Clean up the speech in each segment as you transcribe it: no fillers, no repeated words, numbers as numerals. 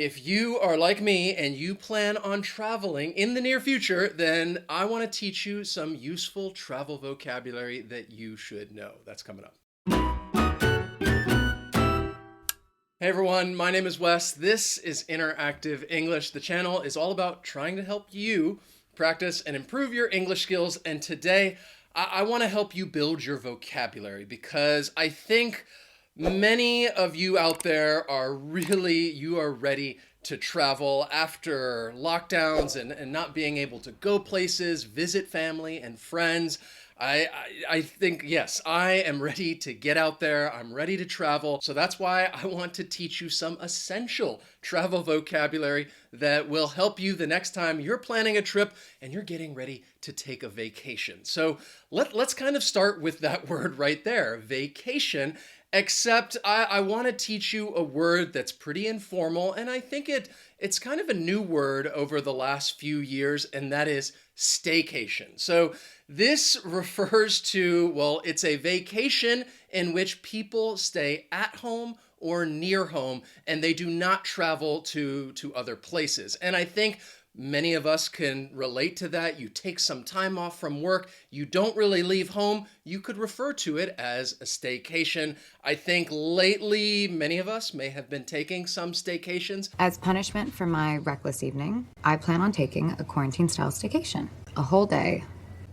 If you are like me and you plan on traveling in the near future, then I want to teach you some useful travel vocabulary that you should know. That's coming up. Hey everyone, my name is Wes. This is Interactive English. The channel is all about trying to help you practice and improve your English skills. And today, I want to help you build your vocabulary because I think many of you out there are ready to travel after lockdowns and not being able to go places, visit family and friends. I think, yes, I am ready to get out there. I'm ready to travel. So that's why I want to teach you some essential travel vocabulary that will help you the next time you're planning a trip and you're getting ready to take a vacation. So let's kind of start with that word right there, vacation. Except I want to teach you a word that's pretty informal, and I think it's kind of a new word over the last few years, and that is staycation. So this refers to, well, it's a vacation in which people stay at home or near home, and they do not travel to other places. And I think many of us can relate to that. You take some time off from work, you don't really leave home, you could refer to it as a staycation. I think lately, many of us may have been taking some staycations. As punishment for my reckless evening, I plan on taking a quarantine-style staycation. A whole day,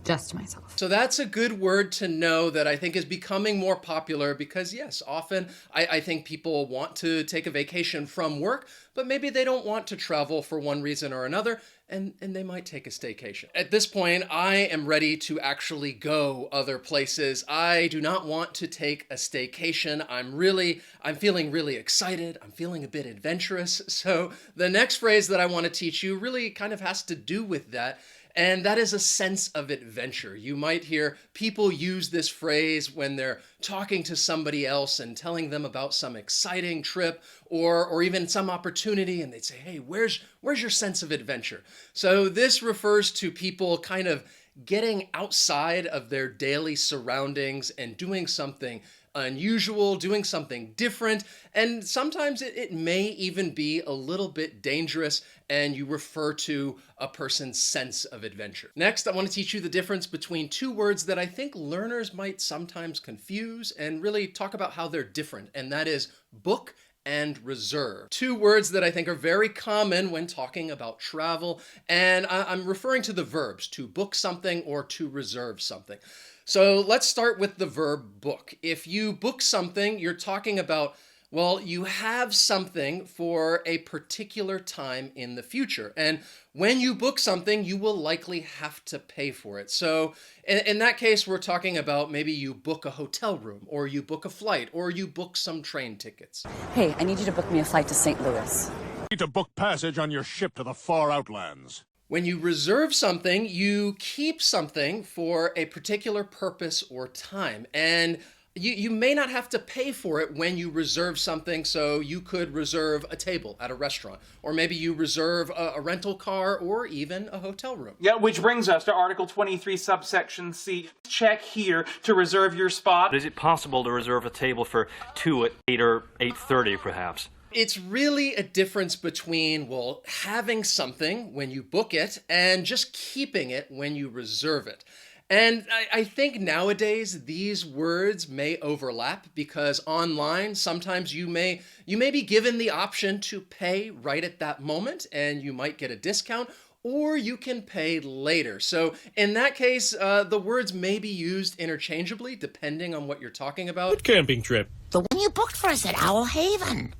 just to myself. So that's a good word to know that I think is becoming more popular because, yes, often I think people want to take a vacation from work, but maybe they don't want to travel for one reason or another, and they might take a staycation. At this point, I am ready to actually go other places. I do not want to take a staycation. I'm feeling really excited. I'm feeling a bit adventurous. So the next phrase that I want to teach you really kind of has to do with that. And that is a sense of adventure. You might hear people use this phrase when they're talking to somebody else and telling them about some exciting trip or even some opportunity, and they'd say, hey, where's your sense of adventure? So this refers to people kind of getting outside of their daily surroundings and doing something unusual, doing something different, and sometimes it may even be a little bit dangerous, and you refer to a person's sense of adventure. Next, I want to teach you the difference between two words that I think learners might sometimes confuse and really talk about how they're different, and that is book and reserve. Two words that I think are very common when talking about travel, and I'm referring to the verbs, to book something or to reserve something. So let's start with the verb book. If you book something, you're talking about, well, you have something for a particular time in the future. And when you book something, you will likely have to pay for it. So in that case, we're talking about maybe you book a hotel room, or you book a flight, or you book some train tickets. Hey, I need you to book me a flight to St. Louis. Need to book passage on your ship to the far outlands. When you reserve something, you keep something for a particular purpose or time. And you may not have to pay for it when you reserve something. So you could reserve a table at a restaurant, or maybe you reserve a rental car or even a hotel room. Yeah, which brings us to Article 23, subsection C. Check here to reserve your spot. Is it possible to reserve a table for 2 at 8 or 8:30 perhaps? It's really a difference between, well, having something when you book it and just keeping it when you reserve it. And I think nowadays these words may overlap because online sometimes you may be given the option to pay right at that moment and you might get a discount, or you can pay later. So in that case, the words may be used interchangeably depending on what you're talking about. What camping trip? The one you booked for us at Owl Haven.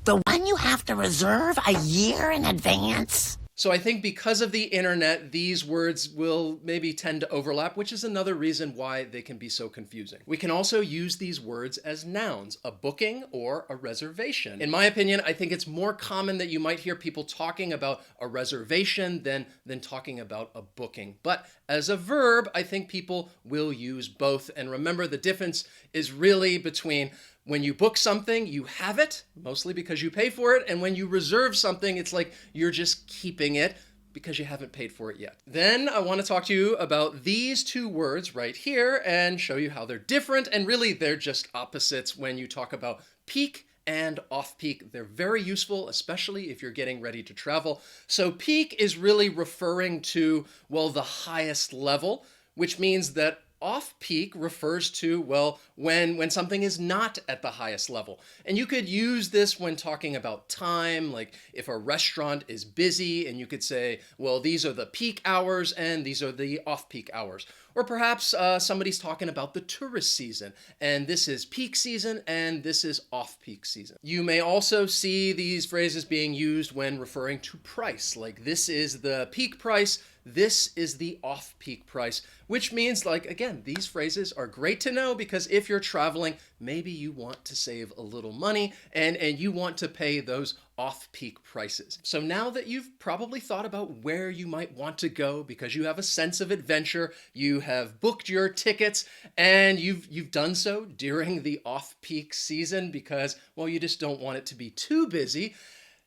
The one you have to reserve a year in advance. So I think because of the internet, these words will maybe tend to overlap, which is another reason why they can be so confusing. We can also use these words as nouns, a booking or a reservation. In my opinion, I think it's more common that you might hear people talking about a reservation than talking about a booking. But as a verb, I think people will use both. And remember, the difference is really between when you book something, you have it, mostly because you pay for it. And when you reserve something, it's like you're just keeping it because you haven't paid for it yet. Then I want to talk to you about these two words right here and show you how they're different. And really, they're just opposites when you talk about peak and off-peak. They're very useful, especially if you're getting ready to travel. So peak is really referring to, well, the highest level, which means that off-peak refers to, well, when something is not at the highest level. And you could use this when talking about time, like if a restaurant is busy and you could say, well, these are the peak hours and these are the off-peak hours. Or perhaps somebody's talking about the tourist season, and this is peak season and this is off-peak season. You may also see these phrases being used when referring to price, like this is the peak price, this is the off-peak price, which means, like, again, these phrases are great to know because if you're traveling, maybe you want to save a little money and you want to pay those off-peak prices. So now that you've probably thought about where you might want to go because you have a sense of adventure, you have booked your tickets, and you've done so during the off-peak season because, well, you just don't want it to be too busy,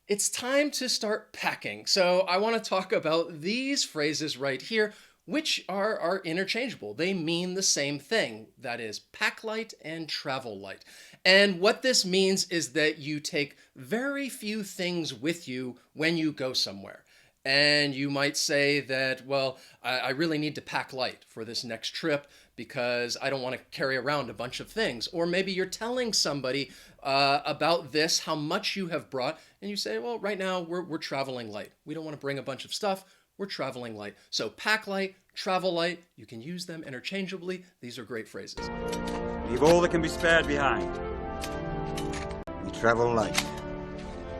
it's time to start packing. So I want to talk about these phrases right here, which are interchangeable. They mean the same thing. That is pack light and travel light. And what this means is that you take very few things with you when you go somewhere. And you might say that, well, I really need to pack light for this next trip because I don't want to carry around a bunch of things. Or maybe you're telling somebody about this, how much you have brought, and you say, well, right now we're traveling light. We don't want to bring a bunch of stuff. We're traveling light. So pack light, travel light, you can use them interchangeably. These are great phrases. Leave all that can be spared behind. We travel light.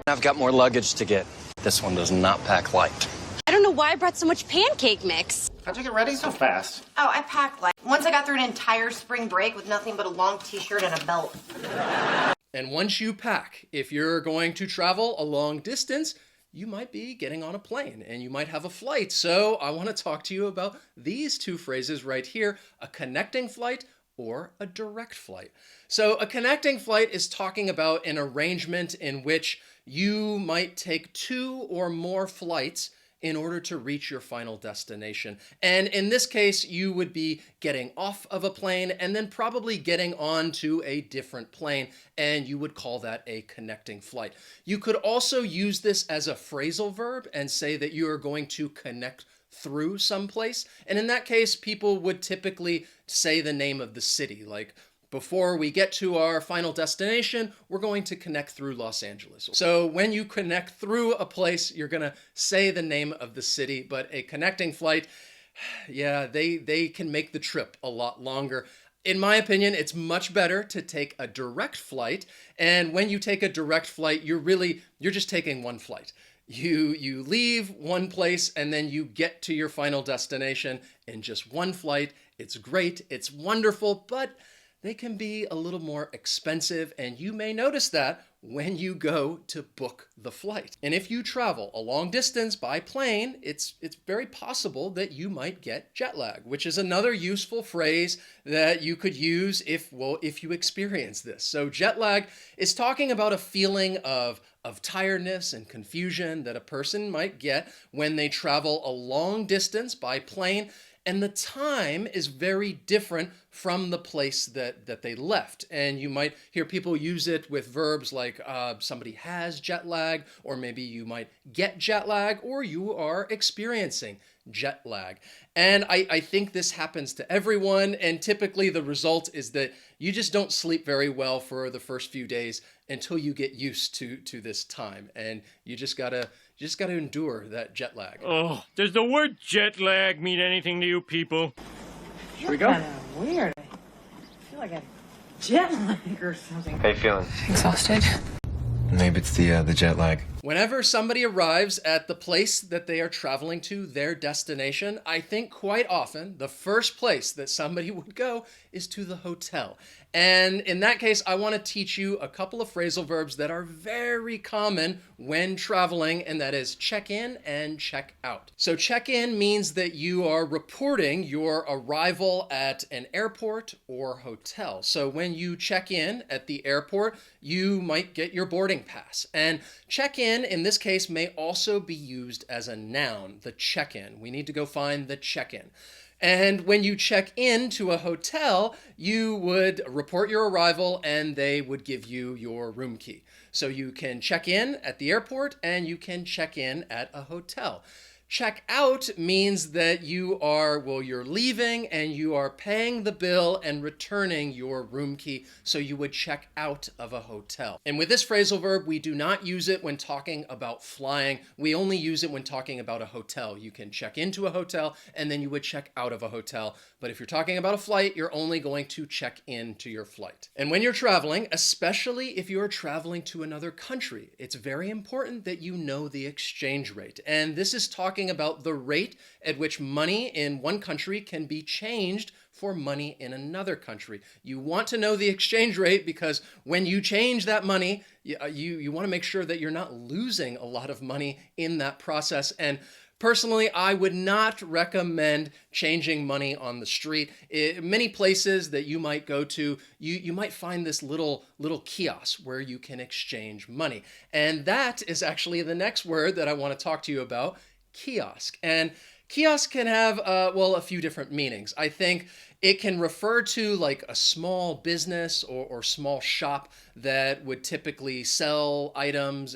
I've got more luggage to get. This one does not pack light. I don't know why I brought so much pancake mix. How'd you get ready so fast? Oh, I packed light. Once I got through an entire spring break with nothing but a long t-shirt and a belt. And once you pack, if you're going to travel a long distance, you might be getting on a plane and you might have a flight. So I want to talk to you about these two phrases right here, a connecting flight or a direct flight. So a connecting flight is talking about an arrangement in which you might take two or more flights in order to reach your final destination. And in this case, you would be getting off of a plane and then probably getting onto a different plane, and you would call that a connecting flight. You could also use this as a phrasal verb and say that you are going to connect through someplace. And in that case, people would typically say the name of the city, like, before we get to our final destination, we're going to connect through Los Angeles. So when you connect through a place, you're going to say the name of the city, but a connecting flight, yeah, they can make the trip a lot longer. In my opinion, it's much better to take a direct flight. And when you take a direct flight, you're just taking one flight. You leave one place and then you get to your final destination in just one flight. It's great, it's wonderful, but they can be a little more expensive, and you may notice that when you go to book the flight. And if you travel a long distance by plane, it's very possible that you might get jet lag, which is another useful phrase that you could use if you experience this. So jet lag is talking about a feeling of tiredness and confusion that a person might get when they travel a long distance by plane, and the time is very different from the place that they left. And you might hear people use it with verbs like somebody has jet lag, or maybe you might get jet lag, or you are experiencing jet lag. And I think this happens to everyone, and typically the result is that you just don't sleep very well for the first few days until you get used to this time, and you just gotta endure that jet lag. Oh, does the word jet lag mean anything to you people? Here we go. Kind of weird. I feel like I have jet lag or something. How you feeling? Exhausted. Maybe it's the jet lag. Whenever somebody arrives at the place that they are traveling to, their destination, I think quite often the first place that somebody would go is to the hotel. And in that case, I want to teach you a couple of phrasal verbs that are very common when traveling, and that is check in and check out. So check in means that you are reporting your arrival at an airport or hotel. So when you check in at the airport, you might get your boarding pass. And check in this case may also be used as a noun, the check-in. We need to go find the check-in. And when you check into a hotel, you would report your arrival and they would give you your room key. So you can check in at the airport and you can check in at a hotel. Check out means that you're leaving and you are paying the bill and returning your room key. So you would check out of a hotel. And with this phrasal verb, we do not use it when talking about flying. We only use it when talking about a hotel. You can check into a hotel and then you would check out of a hotel. But if you're talking about a flight, you're only going to check into your flight. And when you're traveling, especially if you're traveling to another country, it's very important that you know the exchange rate. And this is talking about the rate at which money in one country can be changed for money in another country. You want to know the exchange rate because when you change that money, you want to make sure that you're not losing a lot of money in that process. And personally, I would not recommend changing money on the street. Many places that you might go to, you might find this little kiosk where you can exchange money. And that is actually the next word that I want to talk to you about, kiosk. And kiosk can have, a few different meanings. I think it can refer to like a small business or small shop that would typically sell items.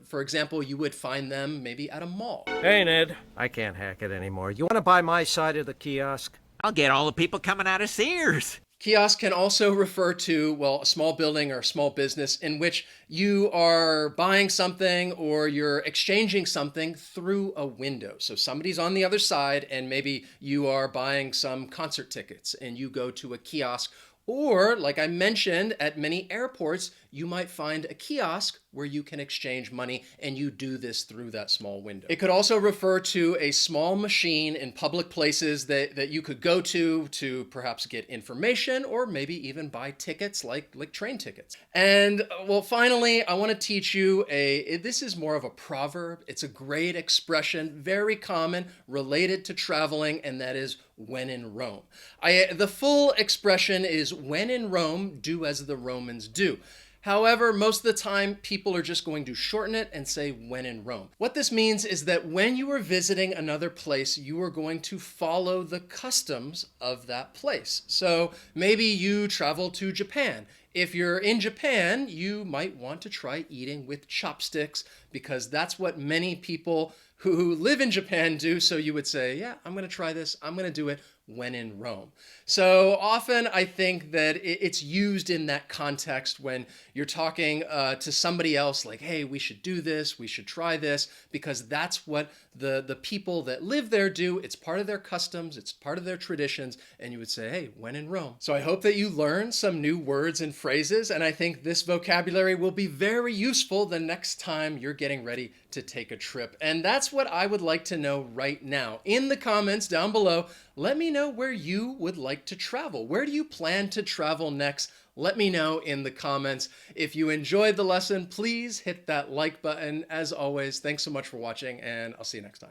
For example, you would find them maybe at a mall. Hey, Ned. I can't hack it anymore. You want to buy my side of the kiosk? I'll get all the people coming out of Sears. Kiosk can also refer to, a small building or a small business in which you are buying something or you're exchanging something through a window. So somebody's on the other side and maybe you are buying some concert tickets and you go to a kiosk. Or, like I mentioned, at many airports, you might find a kiosk where you can exchange money, and you do this through that small window. It could also refer to a small machine in public places that you could go to perhaps get information or maybe even buy tickets like train tickets. And finally, I want to teach you this is more of a proverb. It's a great expression, very common, related to traveling, and that is when in Rome. The full expression is when in Rome, do as the Romans do. However, most of the time, people are just going to shorten it and say when in Rome. What this means is that when you are visiting another place, you are going to follow the customs of that place. So maybe you travel to Japan. If you're in Japan, you might want to try eating with chopsticks because that's what many people who live in Japan do. So you would say, yeah, I'm going to try this. I'm going to do it when in Rome. So often I think that it's used in that context when you're talking to somebody else like, hey, we should do this, we should try this, because that's what the people that live there do. It's part of their customs, it's part of their traditions, and you would say, hey, when in Rome. So I hope that you learn some new words and phrases, and I think this vocabulary will be very useful the next time you're getting ready to take a trip. And that's what I would like to know right now. In the comments down below, let me know where you would like to travel. Where do you plan to travel next? Let me know in the comments. If you enjoyed the lesson, please hit that like button. As always, thanks so much for watching, and I'll see you next time.